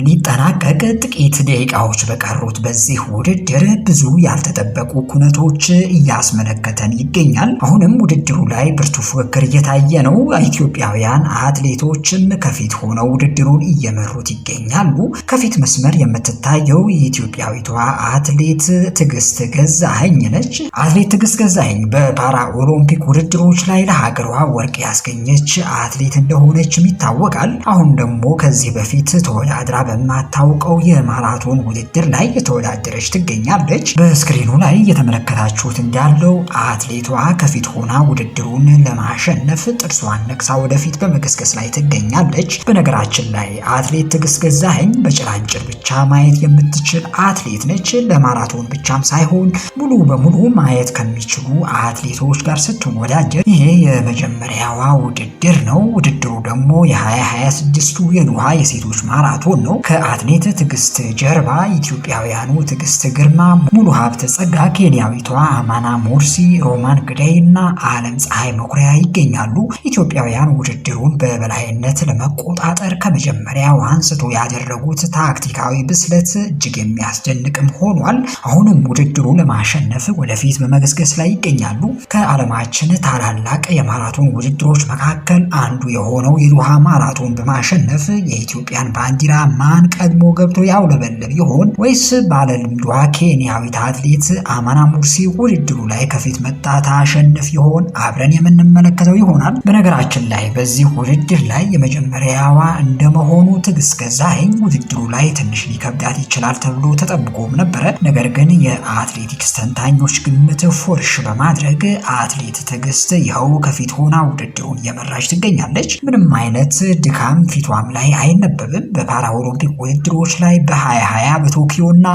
ሊጠናቀቅ ጥቂት ደቂቃዎች በቀሩት በዚህ ውድድር ብዙ ያልተጠበቁ ኩነቶች እያስመለከተን ይገኛል። አሁንም ውድድሩ ላይ ብርቱ ፉክክር እየታየ ነው። ኢትዮጵያውያን አትሌቶችም ከፊት ሆነው ውድድሩን እየመሩት ይገኛሉ። ከፊት መስመር የምትታየው የኢትዮጵያዊቷ አትሌት ትዕግስት ገዛኸኝ ነች። አትሌት ትዕግስት ገዛኸኝ በፓራ ኦሎምፒክ ውድድሮች ላይ ለሀገሯ ወርቅ ያስገኘች አትሌት እንደሆነችም ይታወቃል። አሁን ደግሞ ከዚህ በፊት ተወዳድራ በማታውቀው የማራቶን ውድድር ላይ የተወዳደረች ትገኛለች። በስክሪኑ ላይ እየተመለከታችሁት እንዳለው አትሌቷ ከፊት ሆና ውድድሩን ለማሸነፍ ጥርሷን ነክሳ ወደፊት በመገስገስ ላይ ትገኛለች። በነገራችን ላይ አትሌት ትዕግስት ገዛኸኝ በጭላንጭል ብቻ ማየት የምትችል አትሌት ነች። ለማራቶን ብቻም ሳይሆን ሙሉ በሙሉ ማየት ከሚችሉ አትሌቶች ጋር ስትወዳደር ይሄ የመጀመሪያዋ ውድድር ነው። ውድድሩ ደግሞ የ2026ቱ የዶሃ የሴቶች ማራቶን ነው። ከአትሌት ትዕግስት ጀርባ ኢትዮጵያውያኑ ትዕግስት ግርማ፣ ሙሉ ሀብተ ጸጋ፣ ኬንያዊቷ አማና ሞርሲ፣ ሮማን ግዳይ እና አለም ፀሐይ መኩሪያ ይገኛሉ። ኢትዮጵያውያን ውድድሩን በበላይነት ለመቆጣጠር ከመጀመሪያው አንስቶ ያደረጉት ታክቲካዊ ብስለት እጅግ የሚያስደንቅም ሆኗል። አሁንም ውድድሩ ለማሸነፍ ወደፊት በመገስገስ ላይ ይገኛሉ። ከዓለማችን ታላላቅ የማራቶን ውድድሮች መካከል አንዱ የሆነው የዶሃ ማራቶን በማሸነፍ የኢትዮጵያን ባንዲራ ማን ቀድሞ ገብቶ ያውለበለብ ይሆን ወይስ ባለልምዷ ኬንያዊት አትሌት አማና ሙርሲ ውድድሩ ላይ ከፊት መጣ ታሸንፍ ይሆን? አብረን የምንመለከተው ይሆናል። በነገራችን ላይ በዚህ ውድድር ላይ የመጀመሪያዋ እንደመሆኑ ትዕግስት ገዛኸኝ ውድድሩ ላይ ትንሽ ሊከብዳት ይችላል ተብሎ ተጠብቆም ነበረ። ነገር ግን የአትሌቲክስ ተንታኞች ግምት ፎርሽ በማድረግ አትሌት ትዕግስት ይኸው ከፊት ሆና ውድድሩን እየመራች ትገኛለች። ምንም አይነት ድካም ፊቷም ላይ አይነበብም። በፓራ ኦሎምፒክ ውድድሮች ላይ በ2020 በቶኪዮ እና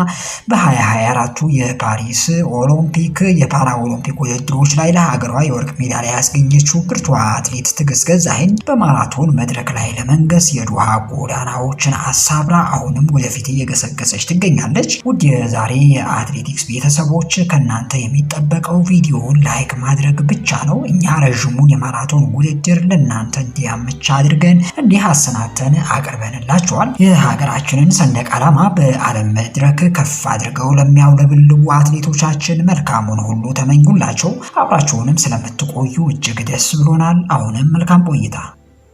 በ2024 የፓሪስ ኦሎምፒክ የፓራ ኦሎምፒክ ውድድሮች ላይ ለሀገሯ የወርቅ ሜዳሊያ ያስገኘችው ብርቷ አትሌት ትዕግስት ገዛኸኝ በማራቶን መድረክ ላይ ለመንገስ የዶሃ ጎዳናዎችን አሳብራ አሁንም ወደፊት እየገሰገሰች ትገኛለች። ውድ የዛሬ የአትሌቲክስ ቤተሰቦች ከእናንተ የሚጠበቀው ቪዲዮውን ላይክ ማድረግ ብቻ ነው። እኛ ረዥሙን የማራቶን ውድድር ለእናንተ እንዲያመች አድርገን እንዲህ አሰናተን አቅርበንላችኋል። የሀገራችንን ሰንደቅ ዓላማ በዓለም መድረክ ከፍ አድርገው ለሚያውለበልቡ አትሌቶቻችን መልካሙን ሁሉ ተመኙላቸው። አብራችሁንም ስለምትቆዩ እጅግ ደስ ብሎናል። አሁንም መልካም ቆይታ።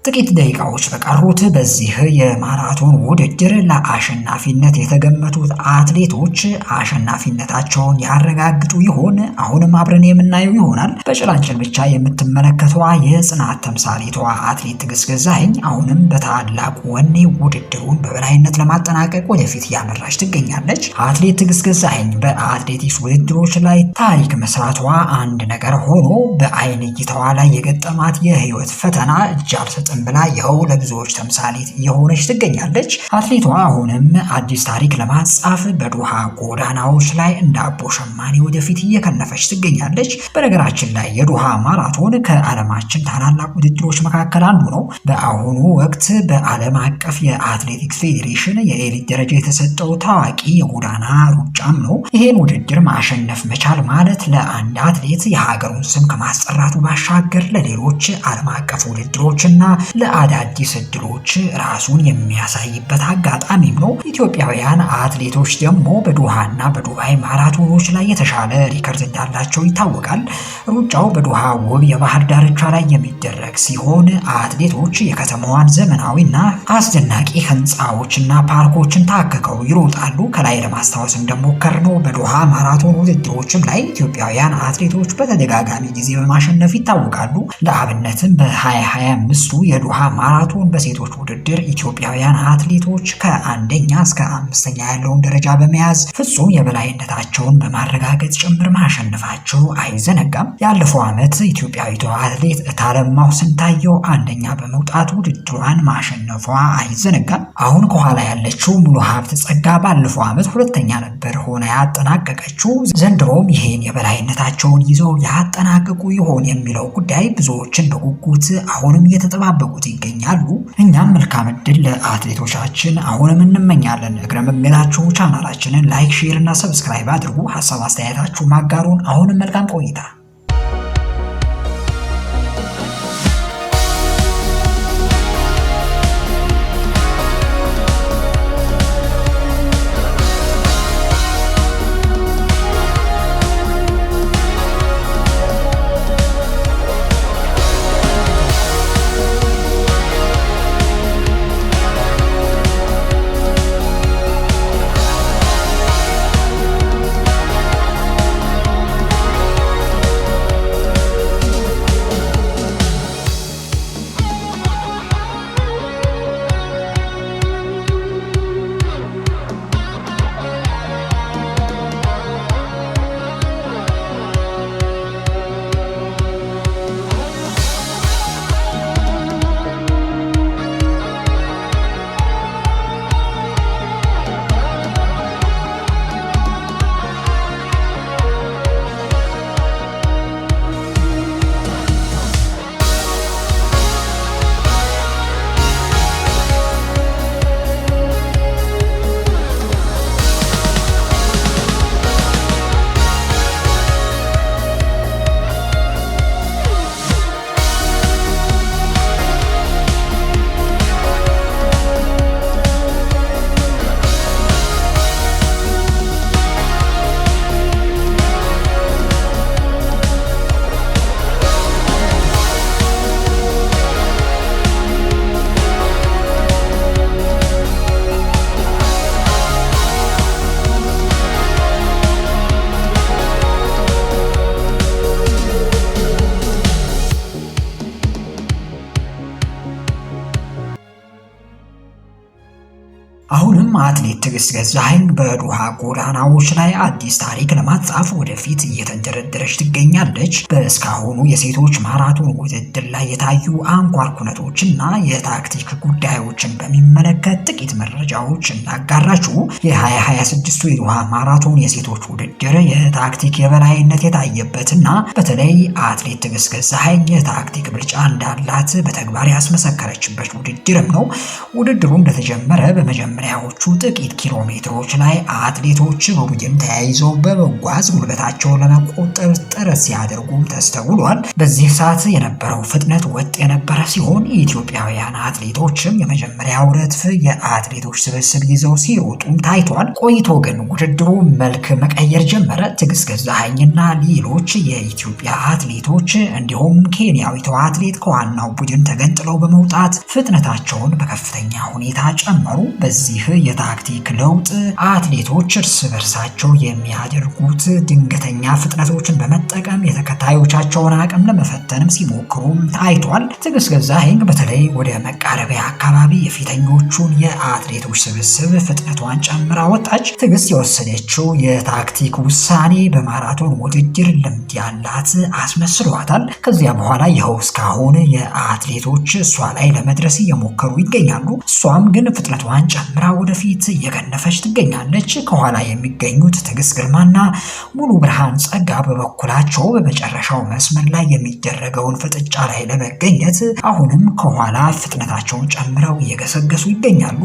ጥቂት ደቂቃዎች በቀሩት በዚህ የማራቶን ውድድር ለአሸናፊነት የተገመቱት አትሌቶች አሸናፊነታቸውን ያረጋግጡ ይሆን? አሁንም አብረን የምናየው ይሆናል። በጭላንጭል ብቻ የምትመለከቷ የጽናት ተምሳሌቷ አትሌት ትዕግስት ገዛኸኝ አሁንም በታላቁ ወኔ ውድድሩን በበላይነት ለማጠናቀቅ ወደፊት እያመራች ትገኛለች። አትሌት ትዕግስት ገዛኸኝ በአትሌቲክስ ውድድሮች ላይ ታሪክ መስራቷ አንድ ነገር ሆኖ በአይን እይታዋ ላይ የገጠማት የህይወት ፈተና እጅ አልሰጠም ብላ ይኸው ለብዙዎች ተምሳሌት እየሆነች ትገኛለች። አትሌቷ አሁንም አዲስ ታሪክ ለማጻፍ በዶሃ ጎዳናዎች ላይ እንደ አቦ ሸማኔ ወደፊት እየከነፈች ትገኛለች። በነገራችን ላይ የዶሃ ማራቶን ከዓለማችን ታላላቅ ውድድሮች መካከል አንዱ ነው። በአሁኑ ወቅት በዓለም አቀፍ የአትሌቲክስ ፌዴሬሽን የኤሊት ደረጃ የተሰጠው ታዋቂ የጎዳና ሩጫም ነው። ይሄን ውድድር ማሸነፍ መቻል ማለት ለአንድ አትሌት የሀገሩን ስም ከማስጠራቱ ባሻገር ለሌሎች ዓለም አቀፍ ውድድሮችና ለአዳዲስ እድሎች ራሱን የሚያሳይበት አጋጣሚም ነው። ኢትዮጵያውያን አትሌቶች ደግሞ በዶሃና በዱባይ ማራቶኖች ላይ የተሻለ ሪከርድ እንዳላቸው ይታወቃል። ሩጫው በዶሃ ውብ የባህር ዳርቻ ላይ የሚደረግ ሲሆን አትሌቶች የከተማዋን ዘመናዊና አስደናቂ ህንፃዎችና ፓርኮችን ታክከው ይሮጣሉ። ከላይ ለማስታወስ እንደሞከርነው በዶሃ ማራቶን ውድድሮችም ላይ ኢትዮጵያውያን አትሌቶች በተደጋጋሚ ጊዜ በማሸነፍ ይታወቃሉ። ለአብነትም በ2025 የዶሃ ማራቶን በሴቶች ውድድር ኢትዮጵያውያን አትሌቶች ከአንደኛ እስከ አምስተኛ ያለውን ደረጃ በመያዝ ፍጹም የበላይነታቸውን በማረጋገጥ ጭምር ማሸነፋቸው አይዘነጋም። ያለፈው ዓመት ኢትዮጵያዊቷ አትሌት እታለማው ስንታየው አንደኛ በመውጣት ውድድሯን ማሸነፏ አይዘነጋም። አሁን ከኋላ ያለችው ሙሉ ሀብተ ጸጋ ባለፈው ዓመት ሁለተኛ ነበር ሆና ያጠናቀቀችው። ዘንድሮም ይሄን የበላይነታቸውን ይዘው ያጠናቀቁ ይሆን የሚለው ጉዳይ ብዙዎችን በጉጉት አሁንም እየተጠባበቁት ይገኛሉ። እኛም መልካም እድል ለአትሌቶቻችን አሁንም እንመኛለን። እግረ መንገዳችሁ ቻናላችንን ላይክ፣ ሼር እና ሰብስክራይብ አድርጉ። ሀሳብ አስተያየታችሁ ማጋሩን። አሁንም መልካም ቆይታ። አሁንም አትሌት ትዕግስት ገዛኸኝ በዶሃ ጎዳናዎች ላይ አዲስ ታሪክ ለማጻፍ ወደፊት እየተንደረደረች ትገኛለች። በእስካሁኑ የሴቶች ማራቶን ውድድር ላይ የታዩ አንኳር ኩነቶችና የታክቲክ ጉዳዮችን በሚመለከት ጥቂት መረጃዎች እናጋራችሁ። የ2026 የዶሃ ማራቶን የሴቶች ውድድር የታክቲክ የበላይነት የታየበትና በተለይ አትሌት ትዕግስት ገዛኸኝ የታክቲክ ብልጫ እንዳላት በተግባር ያስመሰከረችበት ውድድርም ነው። ውድድሩ እንደተጀመረ በመጀመሪያዎቹ ጥቂት ኪሎ ሜትሮች ላይ አትሌቶች በቡድን ተያይዘው በመጓዝ ጉልበታቸውን ለመቆጠብ ጥረት ሲያደርጉ ተስተውሏል። በዚህ ሰዓት የነበረው ፍጥነት ወጥ የነበረ ሲሆን የኢትዮጵያውያን አትሌቶችም የመጀመሪያው ረድፍ የአትሌቶች ስብስብ ይዘው ሲሮጡም ታይቷል። ቆይቶ ግን ውድድሩ መልክ መቀየር ጀመረ። ትዕግስት ገዛኸኝና ሌሎች የኢትዮጵያ አትሌቶች እንዲሁም ኬንያዊቷ አትሌት ከዋናው ቡድን ተገንጥለው በመውጣት ፍጥነታቸውን በከፍተኛ ሁኔታ ጨመሩ። በዚህ የታክቲክ ለውጥ አትሌቶች እርስ በርሳቸው የሚያደርጉት ድንገተኛ ፍጥነቶችን በመጠቀም የተከታዮቻቸውን አቅም ለመፈተንም ሲሞክሩም ታይቷል። ትዕግስት ገዛኸኝ በተለይ ወደ መቃረቢያ አካባቢ የፊተኞቹን የአትሌቶች ስብስብ ፍጥነቷን ጨምራ ወጣች። ትዕግስት የወሰደችው የታክቲክ ውሳኔ በማራቶን ውድድር ልምድ ያላት አስመስሏታል። ከዚያ በኋላ ይኸው እስካሁን የአትሌቶች እሷ ላይ ለመድረስ እየሞከሩ ይገኛሉ። እሷም ግን ፍጥነቷን ጨምራ ወደፊት እየገነፈች ትገኛለች። ከኋላ የሚገኙት ትዕግስት ግርማና ሙሉ ብርሃን ጸጋ በበኩላቸው በመጨረሻው መስመር ላይ የሚደረገውን ፍጥጫ ላይ ለመገኘት አሁንም ከኋላ ፍጥነታቸውን ጨምረው እየገሰገሱ ይገኛሉ።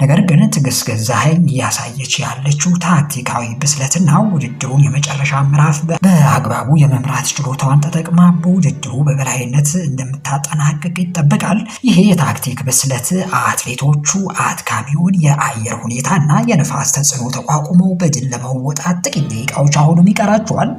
ነገር ግን ትዕግስት ገዛኸኝ እያሳየች ያለችው ታክቲካዊ ብስለትና ውድድሩን የመጨረሻ ምዕራፍ በአግባቡ የመምራት ችሎታዋን ተጠቅማ በውድድሩ በበላይነት እንደምታጠናቅቅ ይጠበቃል። ይሄ የታክቲክ ብስለት አትሌቶቹ አድካሚውን የአየር ሁኔታና የነፋስ ተጽዕኖ ተቋቁመው በድል ለመወጣት ጥቂት ደቂቃዎች አሁንም ይቀራቸዋል።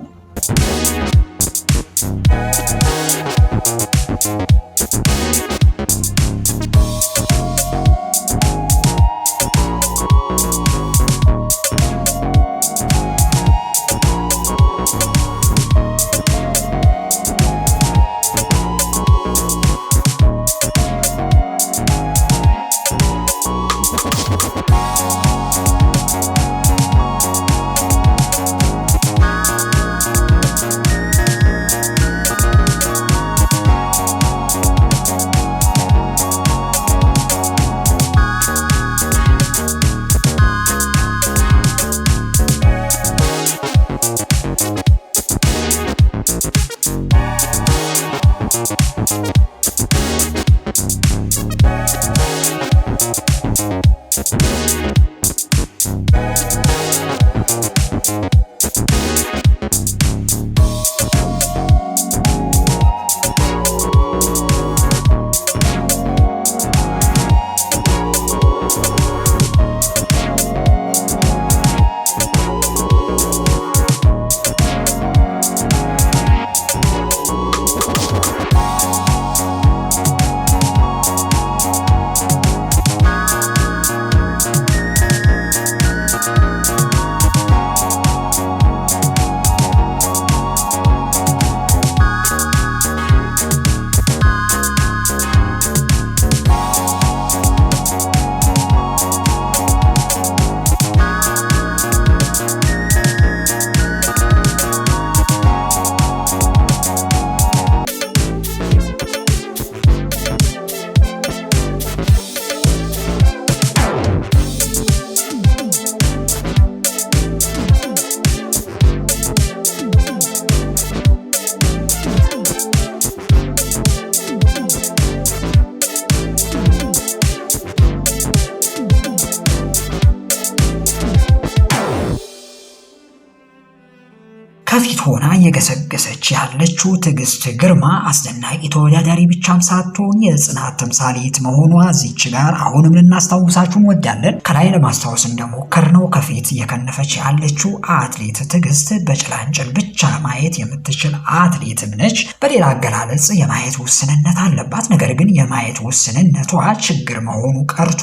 ከፊት ሆና እየገሰገሰች ያለችው ትዕግስት ግርማ አስደናቂ ተወዳዳሪ ብቻም ሳትሆን የጽናት ተምሳሌት መሆኗ እዚች ጋር አሁንም ልናስታውሳችሁ እንወዳለን። ከላይ ለማስታወስ እንደሞከርነው ከፊት እየከነፈች ያለችው አትሌት ትዕግስት በጭላንጭል ብቻ ማየት የምትችል አትሌትም ነች። በሌላ አገላለጽ የማየት ውስንነት አለባት። ነገር ግን የማየት ውስንነቷ ችግር መሆኑ ቀርቶ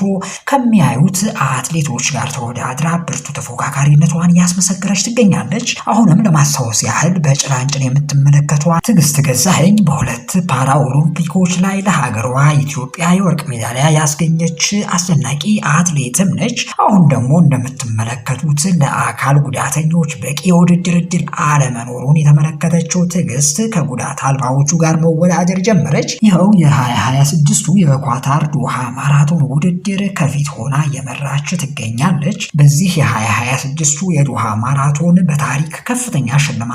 ከሚያዩት አትሌቶች ጋር ተወዳድራ ብርቱ ተፎካካሪነቷን እያስመሰከረች ትገኛለች። አሁንም ለማስታወስ ያህል በጭላንጭል የምትመለከቷት ትዕግስት ገዛኸኝ በሁለት ፓራ ኦሎምፒኮች ላይ ለሀገሯ ኢትዮጵያ የወርቅ ሜዳሊያ ያስገኘች አስደናቂ አትሌትም ነች። አሁን ደግሞ እንደምትመለከቱት ለአካል ጉዳተኞች በቂ የውድድር እድል አለመኖሩን የተመለከተችው ትዕግስት ከጉዳት አልባዎቹ ጋር መወዳደር ጀመረች። ይኸው የ2026ቱ የኳታር ዶሃ ማራቶን ውድድር ከፊት ሆና እየመራች ትገኛለች። በዚህ የ2026ቱ የዶሃ ማራቶን በታሪክ ከፍተኛ ሽልማትና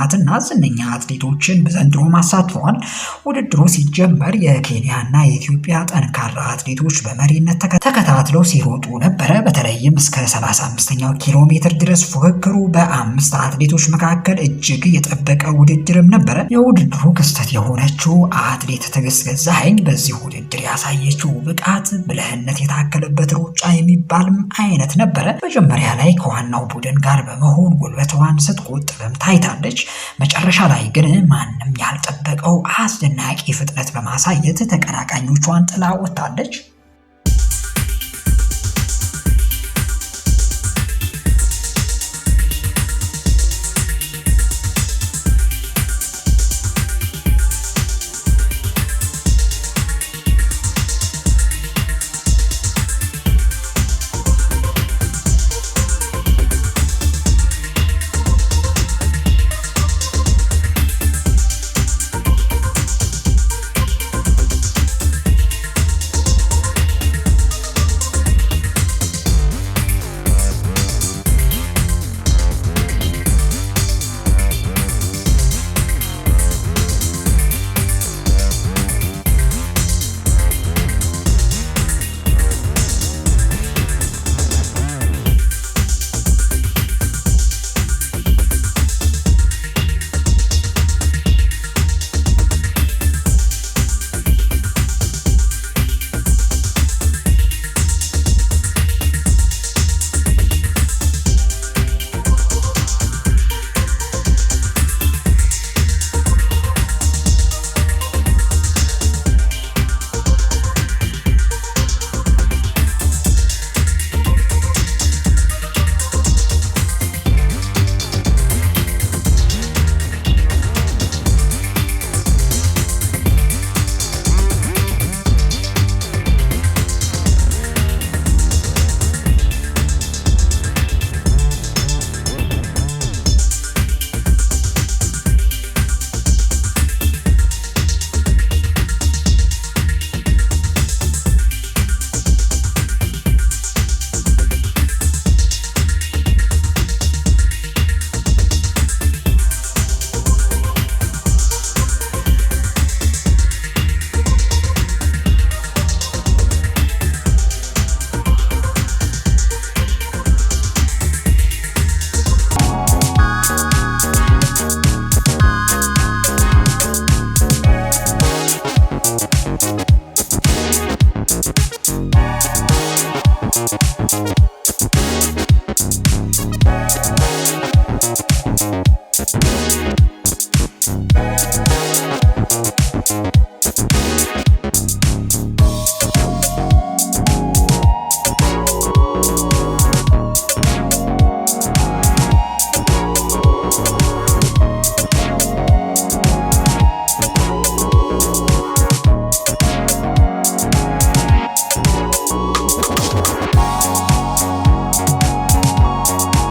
ዝነኛ አትሌቶችን በዘንድሮ አሳትፈዋል። ውድድሩ ሲጀመር የኬንያና የኢትዮጵያ ጠንካራ አትሌቶች በመሪነት ተከታትለው ሲሮጡ ነበረ። በተለይም እስከ 35ኛው ኪሎ ሜትር ድረስ ፉክክሩ በአምስት አትሌቶች መካከል እጅግ የጠበቀ ውድድርም ነበረ። የውድድሩ ክስተት የሆነችው አትሌት ትዕግስት ገዛኸኝ በዚህ ውድድር ያሳየችው ብቃት ብልህነት የታከለበት ሩጫ የሚባልም አይነት ነበረ። መጀመሪያ ላይ ከዋናው ቡድን ጋር በመሆን ጉልበቷን ስትቆጥብም ታይታለች። መጨረሻ ላይ ግን ማንም ያልጠበቀው አስደናቂ ፍጥነት በማሳየት ተቀናቃኞቿን ጥላ ወጥታለች።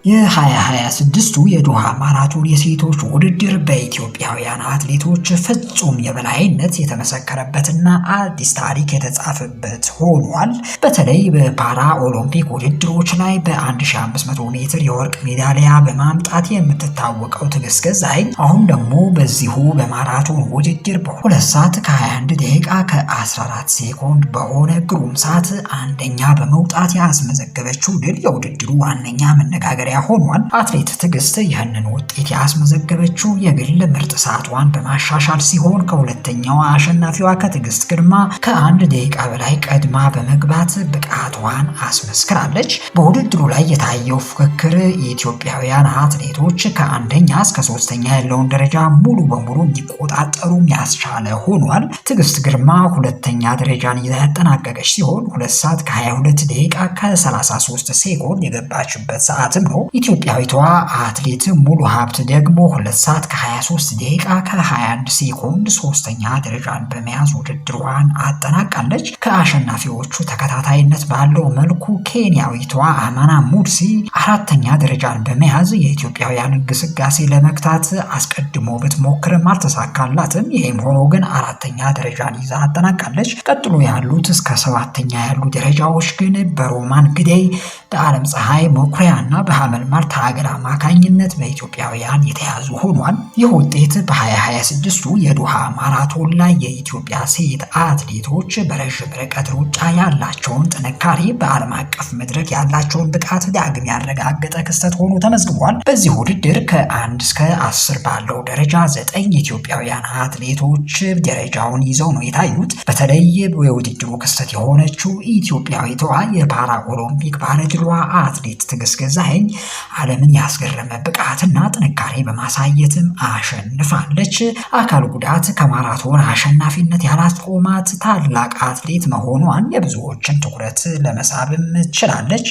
የ2026ቱ የዶሃ ማራቶን የሴቶች ውድድር በኢትዮጵያውያን አትሌቶች ፍጹም የበላይነት የተመሰከረበትና አዲስ ታሪክ የተጻፈበት ሆኗል። በተለይ በፓራ ኦሎምፒክ ውድድሮች ላይ በ1500 ሜትር የወርቅ ሜዳሊያ በማምጣት የምትታወቀው ትዕግስት ገዛኸኝ አሁን ደግሞ በዚሁ በማራቶን ውድድር በ2 ሰዓት ከ21 ደቂቃ ከ14 ሴኮንድ በሆነ ግሩም ሰዓት አንደኛ በመውጣት ያስመዘገበችው ድል የውድድሩ ዋነኛ መነጋገሪያ ሆኗል። አትሌት ትዕግስት ይህንን ውጤት ያስመዘገበችው የግል ምርጥ ሰዓቷን በማሻሻል ሲሆን ከሁለተኛዋ አሸናፊዋ ከትዕግስት ግርማ ከ1 ደቂቃ በላይ ቀድማ በመግባት ብቃቷን አስመስክራለች። በውድድሩ ላይ የታየው ፉክክር የኢትዮጵያውያን አትሌቶች ከአንደኛ እስከ 3ኛ ያለውን ደረጃ ሙሉ በሙሉ እንዲቆጣጠሩ ያስቻለ ሆኗል። ትዕግስት ግርማ ሁለተኛ ደረጃን ይዛ ያጠናቀቀች ሲሆን 2 ሰዓት ከ22 ደቂቃ ከ33 ሴኮንድ የገባችበት ሰዓትም ነው። ኢትዮጵያዊቷ አትሌት ሙሉ ሀብት ደግሞ 2 ሰዓት ከ23 ደቂቃ ከ21 ሴኮንድ ሶስተኛ ደረጃን በመያዝ ውድድሯን አጠናቃለች። ከአሸናፊዎቹ ተከታታይነት ባለው መልኩ ኬንያዊቷ አማና ሙድሲ አራተኛ ደረጃን በመያዝ የኢትዮጵያውያን ግስጋሴ ለመግታት አስቀድሞ ብትሞክርም አልተሳካላትም። ይህም ሆኖ ግን አራተኛ ደረጃን ይዛ አጠናቃለች። ቀጥሎ ያሉት እስከ 7ኛ ያሉ ደረጃዎች ግን በሮማን ግዴይ፣ በዓለም ፀሐይ መኩሪያና በሐመልማል ታገል አማካኝነት በኢትዮጵያውያን የተያዙ ሆኗል። ይህ ውጤት በ2026 የዶሃ ማራቶን ላይ የኢትዮጵያ ሴት አትሌቶች በረዥም ርቀት ሩጫ ያላቸውን ጥንካሬ፣ በዓለም አቀፍ መድረክ ያላቸውን ብቃት ዳግም ያረጋገጠ ክስተት ሆኖ ተመዝግቧል። በዚህ ውድድር ከ1 እስከ 10 ባለው ደረጃ 9 ኢትዮጵያውያን አትሌቶች ደረጃውን ይዘው ነው የታዩት። በተለይ የውድድሩ ክስተት የሆነችው ኢትዮጵያዊቷ የፓራ ኦሎምፒክ ባለድሏ አትሌት ትዕግስት ገዛኸኝ ዓለምን ያስገረመ ብቃትና ጥንካሬ በማሳየትም አሸንፋለች። አካል ጉዳት ከማራቶን አሸናፊነት ያላስቆማት ታላቅ አትሌት መሆኗን የብዙዎችን ትኩረት ለመሳብም ችላለች።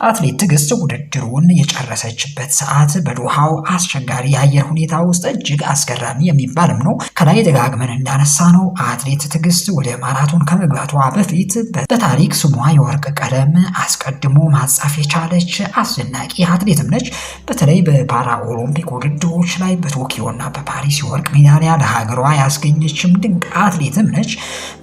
አትሌት ትዕግስት ውድድሩን የጨረሰችበት ሰዓት በዶሃው አስቸጋሪ የአየር ሁኔታ ውስጥ እጅግ አስገራሚ የሚባልም ነው። ከላይ ደጋግመን እንዳነሳ ነው አትሌት ትዕግስት ወደ ማራቶን ከመግባቷ በፊት በታሪክ ስሟ የወርቅ ቀለም አስቀድሞ ማጻፍ የቻለች አስደናቂ አትሌትም ነች። በተለይ በፓራ ኦሎምፒክ ውድድሮች ላይ በቶኪዮና በፓሪስ የወርቅ ሜዳሊያ ለሀገሯ ያስገኘችም ድንቅ አትሌትም ነች።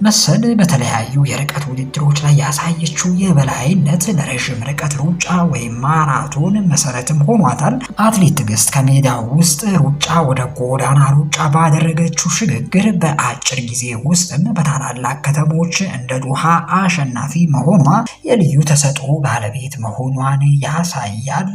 መሰል በተለያዩ የርቀት ውድድሮች ላይ ያሳየችው የበላይነት ለረዥም ርቀት ሩጫ ወይም ማራቶን መሰረትም ሆኗታል። አትሌት ትዕግስት ከሜዳው ውስጥ ሩጫ ወደ ጎዳና ሩጫ ባደረገችው ሽግግር በአጭር ጊዜ ውስጥም በታላላቅ ከተሞች እንደ ዶሃ አሸናፊ መሆኗ የልዩ ተሰጥኦ ባለቤት መሆኗን ያሳያል።